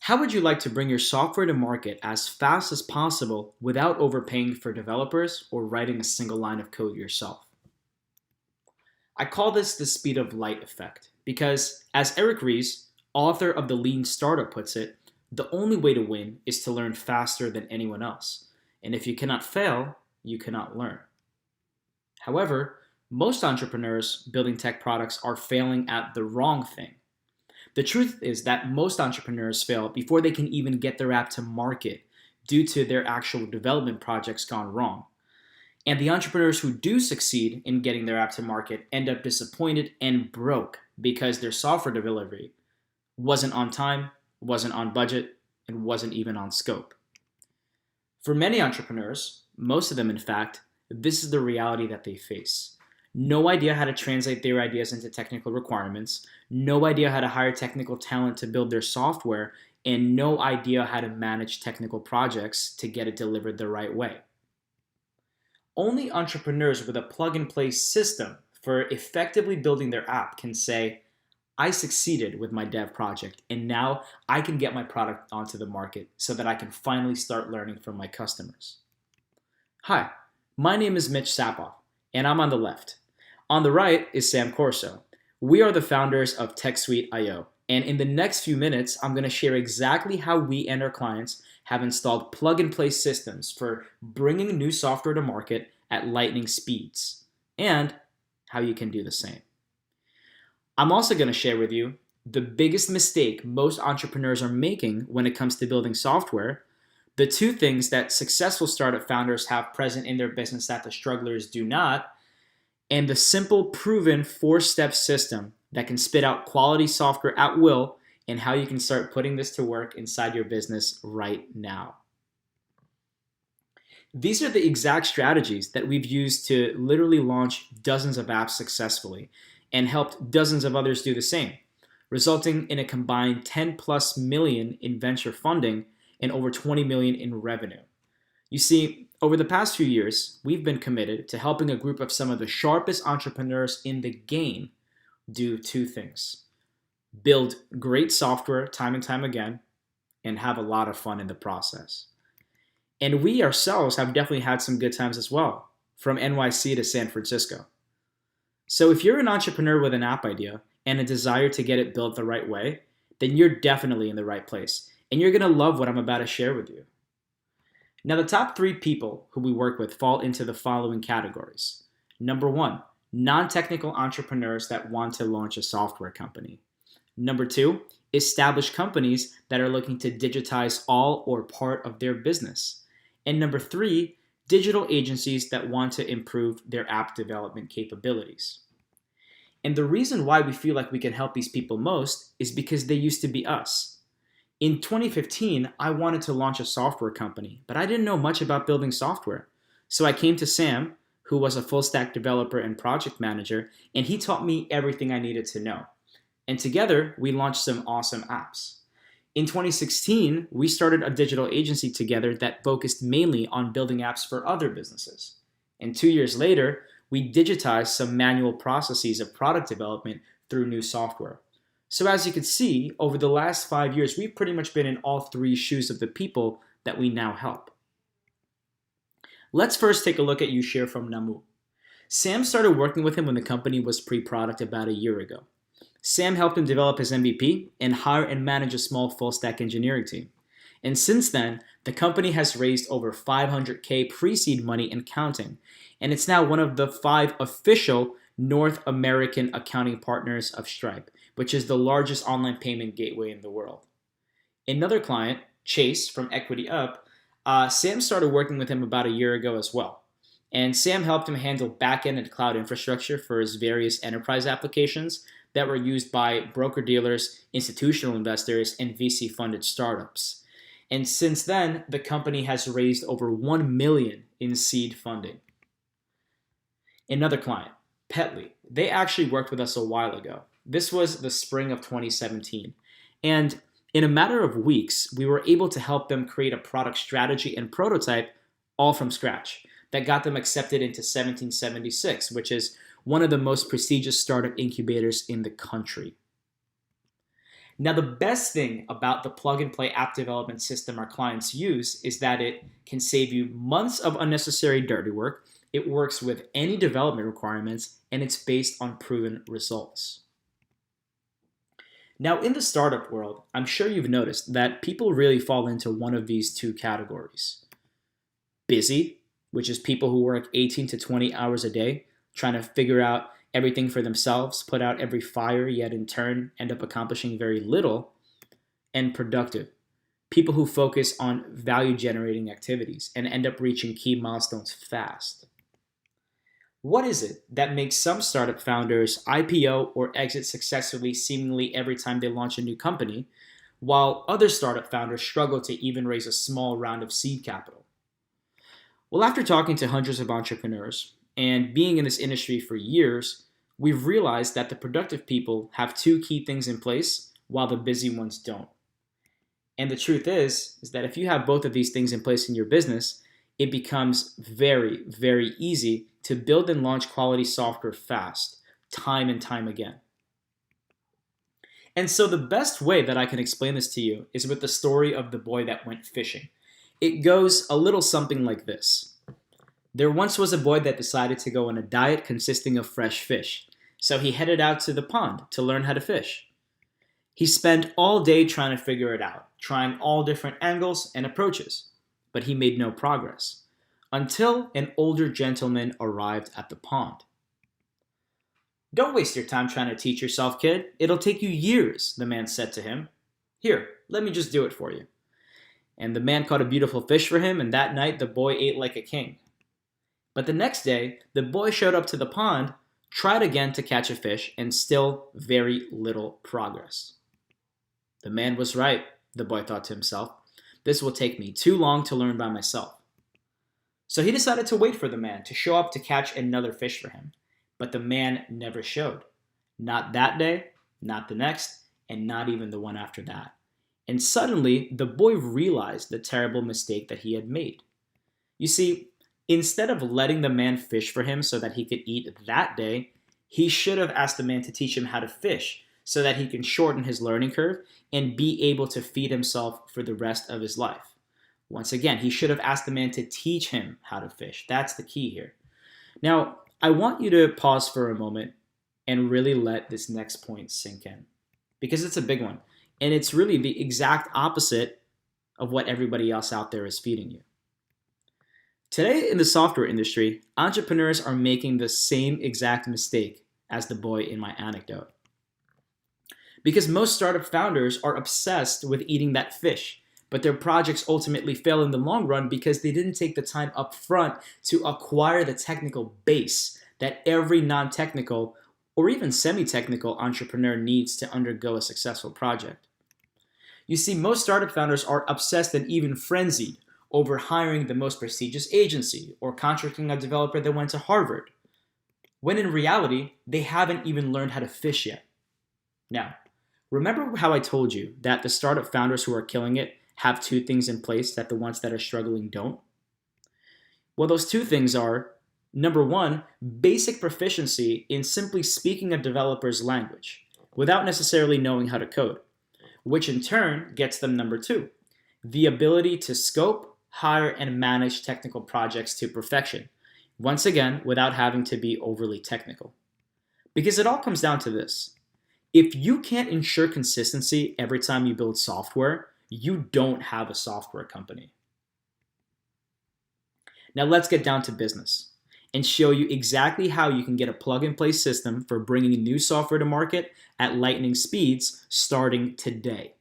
How would you like to bring your software to market as fast as possible without overpaying for developers or writing a single line of code yourself? I call this the speed of light effect because, as Eric Ries, author of The Lean Startup, puts it, the only way to win is to learn faster than anyone else. And if you cannot fail, you cannot learn. However, most entrepreneurs building tech products are failing at the wrong thing. The truth is that most entrepreneurs fail before they can even get their app to market due to their actual development projects gone wrong. And the entrepreneurs who do succeed in getting their app to market end up disappointed and broke because their software delivery wasn't on time, wasn't on budget, and wasn't even on scope. For many entrepreneurs, most of them in fact, this is the reality that they face. No idea how to translate their ideas into technical requirements, no idea how to hire technical talent to build their software, and no idea how to manage technical projects to get it delivered the right way. Only entrepreneurs with a plug-and-play system for effectively building their app can say, I succeeded with my dev project, and now I can get my product onto the market so that I can finally start learning from my customers. Hi, my name is Mitch Sapoff, and I'm on the left. On the right is Sam Corso. We are the founders of TechSuite.io, and in the next few minutes, I'm going to share exactly how we and our clients have installed plug-and-play systems for bringing new software to market at lightning speeds, and how you can do the same. I'm also going to share with you the biggest mistake most entrepreneurs are making when it comes to building software, the two things that successful startup founders have present in their business that the strugglers do not, and the simple, proven 4-step system that can spit out quality software at will and how you can start putting this to work inside your business right now. These are the exact strategies that we've used to literally launch dozens of apps successfully and helped dozens of others do the same, resulting in a combined 10 plus million in venture funding and over 20 million in revenue. You see, over the past few years, we've been committed to helping a group of some of the sharpest entrepreneurs in the game do two things: build great software time and time again, and have a lot of fun in the process. And we ourselves have definitely had some good times as well, from NYC to San Francisco. So if you're an entrepreneur with an app idea and a desire to get it built the right way, then you're definitely in the right place, and you're going to love what I'm about to share with you. Now, the top 3 people who we work with fall into the following categories. Number 1, non-technical entrepreneurs that want to launch a software company. Number 2, established companies that are looking to digitize all or part of their business. And number 3, digital agencies that want to improve their app development capabilities. And the reason why we feel like we can help these people most is because they used to be us. In 2015, I wanted to launch a software company, but I didn't know much about building software. So I came to Sam, who was a full stack developer and project manager, and he taught me everything I needed to know. And together, we launched some awesome apps. In 2016, we started a digital agency together that focused mainly on building apps for other businesses. And 2 years later, we digitized some manual processes of product development through new software. So as you can see, over the last 5 years, we've pretty much been in all 3 shoes of the people that we now help. Let's first take a look at Yushir from Namu. Sam started working with him when the company was pre-product about a year ago. Sam helped him develop his MVP and hire and manage a small full-stack engineering team. And since then, the company has raised over $500K pre-seed money and counting, and it's now one of the 5 official North American accounting partners of Stripe, which is the largest online payment gateway in the world. Another client, Chase from Equity Up, Sam started working with him about a year ago as well. And Sam helped him handle backend and cloud infrastructure for his various enterprise applications that were used by broker-dealers, institutional investors, and VC-funded startups. And since then, the company has raised over $1 million in seed funding. Another client, Petly, they actually worked with us a while ago. This was the spring of 2017. And in a matter of weeks, we were able to help them create a product strategy and prototype all from scratch that got them accepted into 1776, which is one of the most prestigious startup incubators in the country. Now, the best thing about the plug and play app development system our clients use is that it can save you months of unnecessary dirty work. It works with any development requirements, and it's based on proven results. Now, in the startup world, I'm sure you've noticed that people really fall into one of these two categories. Busy, which is people who work 18 to 20 hours a day, trying to figure out everything for themselves, put out every fire, yet in turn end up accomplishing very little. And productive, people who focus on value generating activities and end up reaching key milestones fast. What is it that makes some startup founders IPO or exit successfully seemingly every time they launch a new company, while other startup founders struggle to even raise a small round of seed capital? Well, after talking to hundreds of entrepreneurs and being in this industry for years, we've realized that the productive people have two key things in place while the busy ones don't. And the truth is that if you have both of these things in place in your business, it becomes very, very easy to build and launch quality software fast, time and time again. And so the best way that I can explain this to you is with the story of the boy that went fishing. It goes a little something like this. There once was a boy that decided to go on a diet consisting of fresh fish. So he headed out to the pond to learn how to fish. He spent all day trying to figure it out, trying all different angles and approaches, but he made no progress until an older gentleman arrived at the pond. "Don't waste your time trying to teach yourself, kid. It'll take you years," the man said to him. "Here, let me just do it for you." And the man caught a beautiful fish for him, and that night the boy ate like a king. But the next day, the boy showed up to the pond, tried again to catch a fish, and still very little progress. The man was right, the boy thought to himself. This will take me too long to learn by myself. So he decided to wait for the man to show up to catch another fish for him. But the man never showed. Not that day, not the next, and not even the one after that. And suddenly, the boy realized the terrible mistake that he had made. You see, instead of letting the man fish for him so that he could eat that day, he should have asked the man to teach him how to fish so that he can shorten his learning curve and be able to feed himself for the rest of his life. Once again, he should have asked the man to teach him how to fish. That's the key here. Now, I want you to pause for a moment and really let this next point sink in, because it's a big one, and it's really the exact opposite of what everybody else out there is feeding you. Today in the software industry, entrepreneurs are making the same exact mistake as the boy in my anecdote. Because most startup founders are obsessed with eating that fish, but their projects ultimately fail in the long run because they didn't take the time up front to acquire the technical base that every non-technical or even semi-technical entrepreneur needs to undergo a successful project. You see, most startup founders are obsessed and even frenzied over hiring the most prestigious agency or contracting a developer that went to Harvard, when in reality, they haven't even learned how to fish yet. Now, remember how I told you that the startup founders who are killing it have two things in place that the ones that are struggling don't? Well, those two things are, number one, basic proficiency in simply speaking a developer's language without necessarily knowing how to code, which in turn gets them number two, the ability to scope, hire, and manage technical projects to perfection, once again, without having to be overly technical. Because it all comes down to this. If you can't ensure consistency every time you build software, you don't have a software company. Now let's get down to business and show you exactly how you can get a plug-and-play system for bringing new software to market at lightning speeds starting today.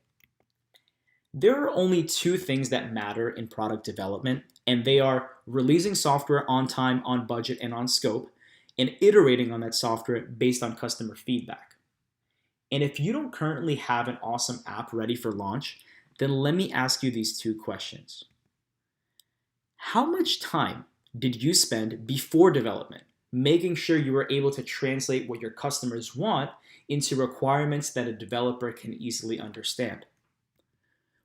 There are only two things that matter in product development, and they are releasing software on time, on budget, and on scope, and iterating on that software based on customer feedback. And if you don't currently have an awesome app ready for launch, then let me ask you these two questions. How much time did you spend before development making sure you were able to translate what your customers want into requirements that a developer can easily understand?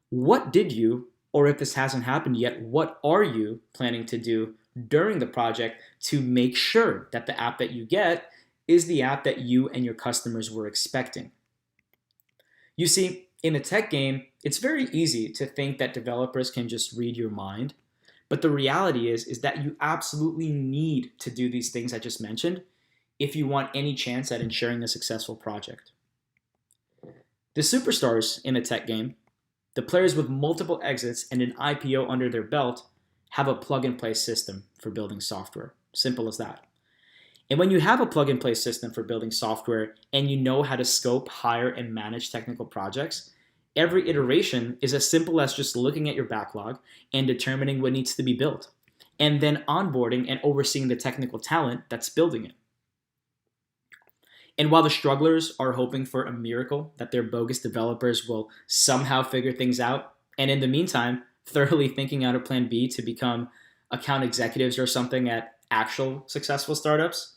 What did you, or if this hasn't happened yet, what are you planning to do during the project to make sure that the app that you get is the app that you and your customers were expecting? You see, In a tech game, it's very easy to think that developers can just read your mind. But the reality is that you absolutely need to do these things I just mentioned if you want any chance at ensuring a successful project. The superstars in a tech game, the players with multiple exits and an IPO under their belt, have a plug-and-play system for building software. Simple as that. And when you have a plug-and-play system for building software and you know how to scope, hire, and manage technical projects, every iteration is as simple as just looking at your backlog and determining what needs to be built, and then onboarding and overseeing the technical talent that's building it. And while the strugglers are hoping for a miracle that their bogus developers will somehow figure things out, and in the meantime, thoroughly thinking out a plan B to become account executives or something at actual successful startups,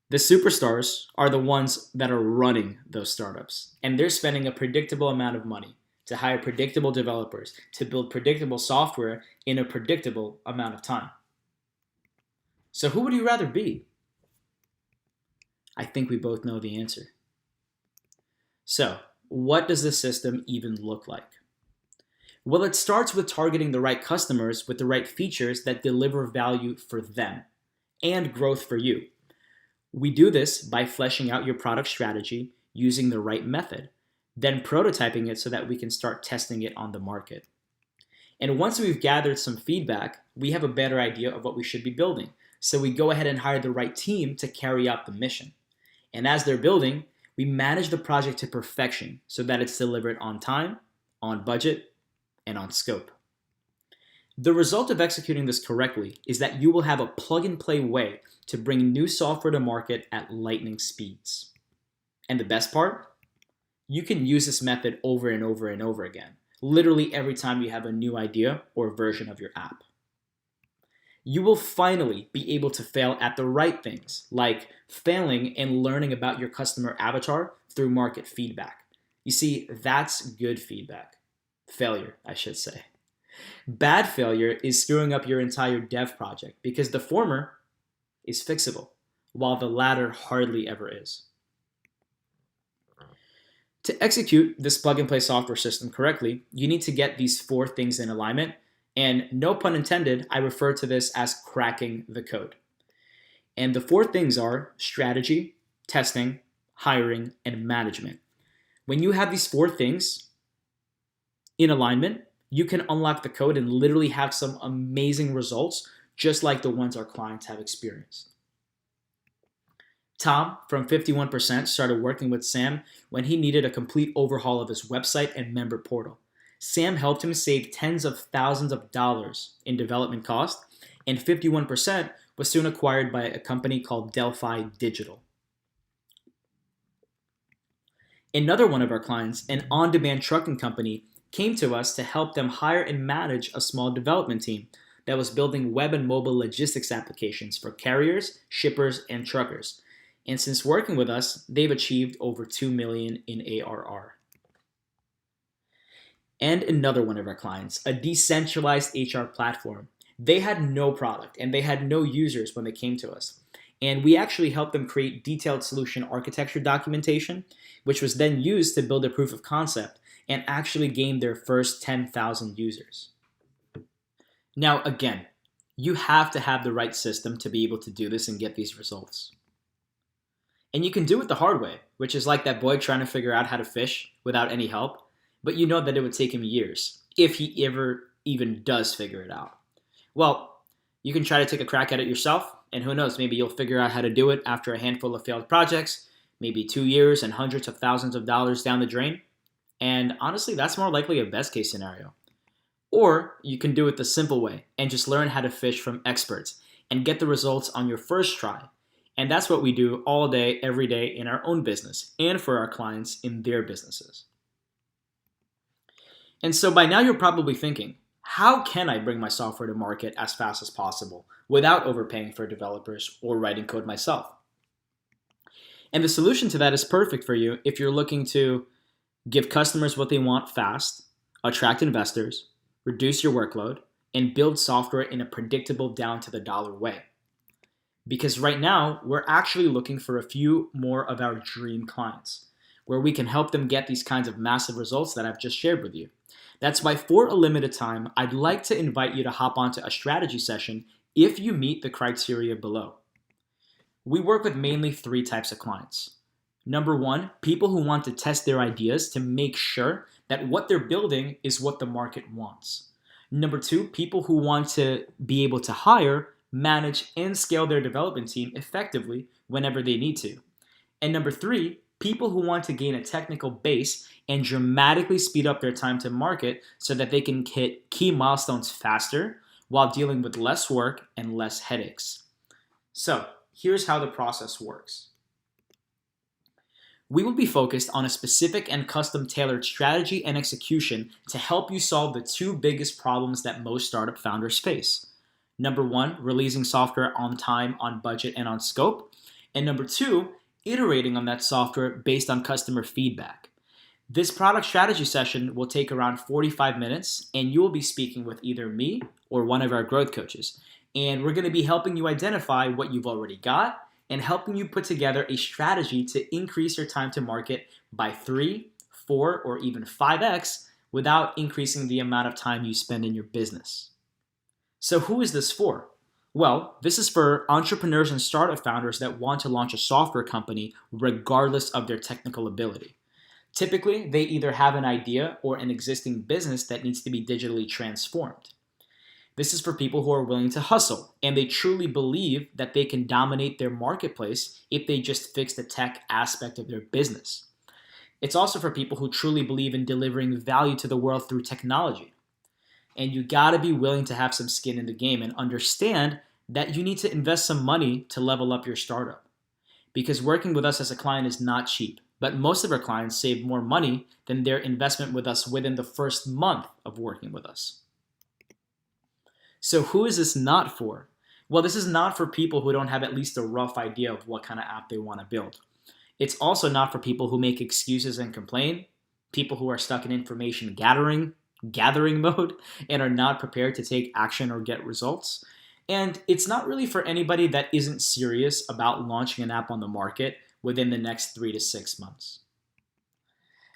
the superstars are the ones that are running those startups. And they're spending a predictable amount of money to hire predictable developers to build predictable software in a predictable amount of time. So who would you rather be? I think we both know the answer. So, what does the system even look like? Well, it starts with targeting the right customers with the right features that deliver value for them and growth for you. We do this by fleshing out your product strategy using the right method, then prototyping it so that we can start testing it on the market. And once we've gathered some feedback, we have a better idea of what we should be building. So we go ahead and hire the right team to carry out the mission. And as they're building, we manage the project to perfection so that it's delivered on time, on budget, and on scope. The result of executing this correctly is that you will have a plug-and-play way to bring new software to market at lightning speeds. And the best part? You can use this method over and over and over again, literally every time you have a new idea or version of your app. You will finally be able to fail at the right things, like failing and learning about your customer avatar through market feedback. You see, that's good feedback. Failure, I should say. Bad failure is screwing up your entire dev project because the former is fixable, while the latter hardly ever is. To execute this plug-and-play software system correctly, you need to get these 4 things in alignment. And no pun intended, I refer to this as cracking the code. And the 4 things are strategy, testing, hiring, and management. When you have these 4 things in alignment, you can unlock the code and literally have some amazing results, just like the ones our clients have experienced. Tom from 51% started working with Sam when he needed a complete overhaul of his website and member portal. Sam helped him save tens of thousands of dollars in development cost, and 51% was soon acquired by a company called Delphi Digital. Another one of our clients, an on-demand trucking company, came to us to help them hire and manage a small development team that was building web and mobile logistics applications for carriers, shippers, and truckers. And since working with us, they've achieved over $2 million in ARR. And another one of our clients, a decentralized HR platform. They had no product and they had no users when they came to us. And we actually helped them create detailed solution architecture documentation, which was then used to build a proof of concept and actually gain their first 10,000 users. Now, again, you have to have the right system to be able to do this and get these results. And you can do it the hard way, which is like that boy trying to figure out how to fish without any help. But you know that it would take him years, if he ever even does figure it out. Well, you can try to take a crack at it yourself, and who knows, maybe you'll figure out how to do it after a handful of failed projects, maybe 2 years and hundreds of thousands of dollars down the drain. And honestly, that's more likely a best case scenario. Or you can do it the simple way and just learn how to fish from experts and get the results on your first try. And that's what we do all day, every day in our own business and for our clients in their businesses. And so by now you're probably thinking, how can I bring my software to market as fast as possible without overpaying for developers or writing code myself? And the solution to that is perfect for you if you're looking to give customers what they want fast, attract investors, reduce your workload, and build software in a predictable down to the dollar way. Because right now, we're actually looking for a few more of our dream clients. where we can help them get these kinds of massive results that I've just shared with you. That's why for a limited time, I'd like to invite you to hop onto a strategy session if you meet the criteria below. We work with mainly 3 types of clients. Number 1, people who want to test their ideas to make sure that what they're building is what the market wants. Number 2, people who want to be able to hire, manage, and scale their development team effectively whenever they need to. And number 3, people who want to gain a technical base and dramatically speed up their time to market so that they can hit key milestones faster while dealing with less work and less headaches. So, here's how the process works. We will be focused on a specific and custom tailored strategy and execution to help you solve the 2 biggest problems that most startup founders face. Number 1, releasing software on time, on budget, and on scope. And number 2, iterating on that software based on customer feedback. This product strategy session will take around 45 minutes, and you will be speaking with either me or one of our growth coaches. And we're going to be helping you identify what you've already got and helping you put together a strategy to increase your time to market by 3, 4, or even 5x without increasing the amount of time you spend in your business. So who is this for? Well, this is for entrepreneurs and startup founders that want to launch a software company regardless of their technical ability. Typically, they either have an idea or an existing business that needs to be digitally transformed. This is for people who are willing to hustle and they truly believe that they can dominate their marketplace if they just fix the tech aspect of their business. It's also for people who truly believe in delivering value to the world through technology. And you gotta be willing to have some skin in the game and understand that you need to invest some money to level up your startup. Because working with us as a client is not cheap, but most of our clients save more money than their investment with us within the first month of working with us. So who is this not for? Well, this is not for people who don't have at least a rough idea of what kind of app they want to build. It's also not for people who make excuses and complain, people who are stuck in information gathering mode and are not prepared to take action or get results. And it's not really for anybody that isn't serious about launching an app on the market within the next 3 to 6 months.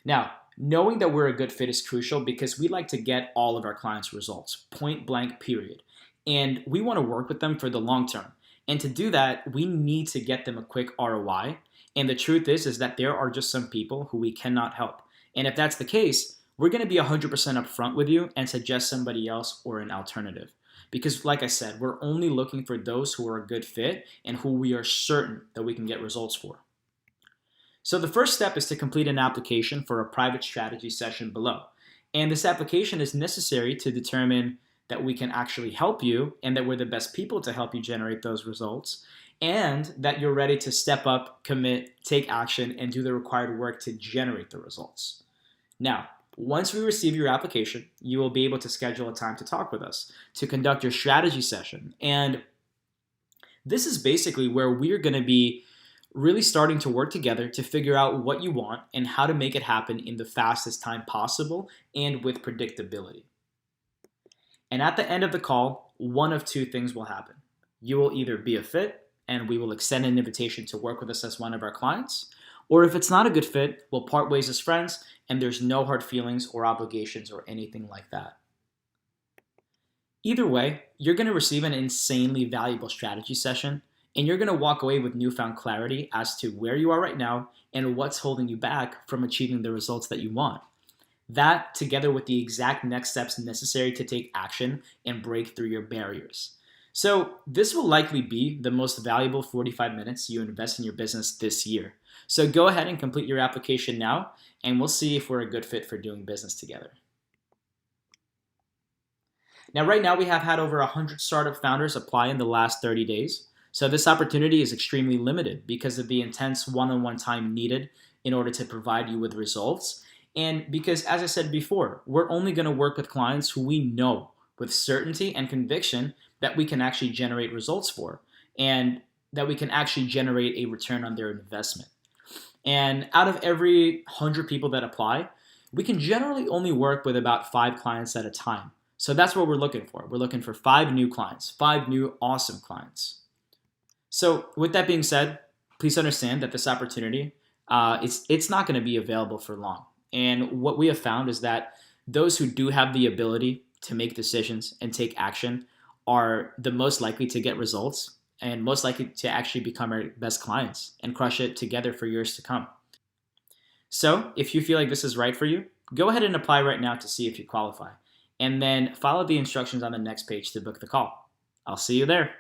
Now, knowing that we're a good fit is crucial because we like to get all of our clients' results, point blank, period. And we want to work with them for the long term. And to do that, we need to get them a quick ROI. And the truth is that there are just some people who we cannot help. And if that's the case, we're going to be 100% upfront with you and suggest somebody else or an alternative. Because like I said, we're only looking for those who are a good fit and who we are certain that we can get results for. So the first step is to complete an application for a private strategy session below. And this application is necessary to determine that we can actually help you and that we're the best people to help you generate those results and that you're ready to step up, commit, take action, and do the required work to generate the results. Now, once we receive your application, you will be able to schedule a time to talk with us, to conduct your strategy session. And this is basically where we're going to be really starting to work together to figure out what you want and how to make it happen in the fastest time possible and with predictability. And at the end of the call, one of 2 things will happen. You will either be a fit and we will extend an invitation to work with us as one of our clients, or if it's not a good fit, we'll part ways as friends and there's no hard feelings or obligations or anything like that. Either way, you're going to receive an insanely valuable strategy session and you're going to walk away with newfound clarity as to where you are right now and what's holding you back from achieving the results that you want. That, together with the exact next steps necessary to take action and break through your barriers. So this will likely be the most valuable 45 minutes you invest in your business this year. So go ahead and complete your application now, and we'll see if we're a good fit for doing business together. Now, right now we have had over 100 startup founders apply in the last 30 days. So this opportunity is extremely limited because of the intense one-on-one time needed in order to provide you with results. And because, as I said before, we're only going to work with clients who we know with certainty and conviction that we can actually generate results for and that we can actually generate a return on their investment. And out of every 100 people that apply, we can generally only work with about 5 clients at a time. So that's what we're looking for. We're looking for 5 new clients, 5 new awesome clients. So with that being said, please understand that this opportunity it's not going to be available for long. And what we have found is that those who do have the ability to make decisions and take action are the most likely to get results and most likely to actually become our best clients and crush it together for years to come. So if you feel like this is right for you, go ahead and apply right now to see if you qualify. And then follow the instructions on the next page to book the call. I'll see you there.